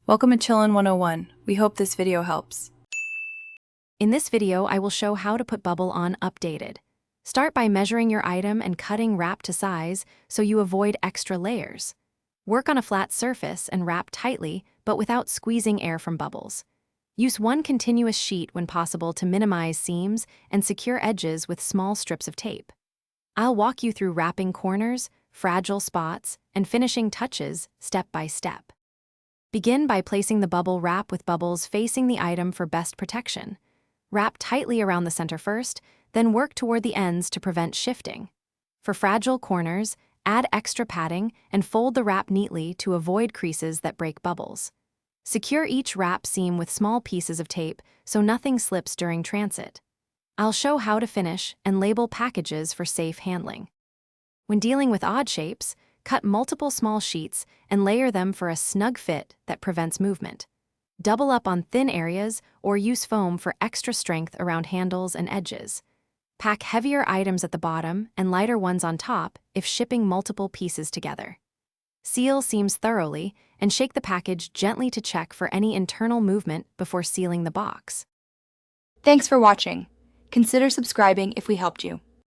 Welcome to Chillin' 101. We hope this video helps. In this video, I will show how to put bubble on updated. Start by measuring your item and cutting wrap to size so you avoid extra layers. Work on a flat surface and wrap tightly, but without squeezing air from bubbles. Use one continuous sheet when possible to minimize seams and secure edges with small strips of tape. I'll walk you through wrapping corners, fragile spots, and finishing touches step by step. Begin by placing the bubble wrap with bubbles facing the item for best protection. Wrap tightly around the center first, then work toward the ends to prevent shifting. For fragile corners, add extra padding and fold the wrap neatly to avoid creases that break bubbles. Secure each wrap seam with small pieces of tape so nothing slips during transit. I'll show how to finish and label packages for safe handling. When dealing with odd shapes, cut multiple small sheets and layer them for a snug fit that prevents movement. Double up on thin areas or use foam for extra strength around handles and edges. Pack heavier items at the bottom and lighter ones on top if shipping multiple pieces together. Seal seams thoroughly and shake the package gently to check for any internal movement before sealing the box. Thanks for watching. Consider subscribing if we helped you.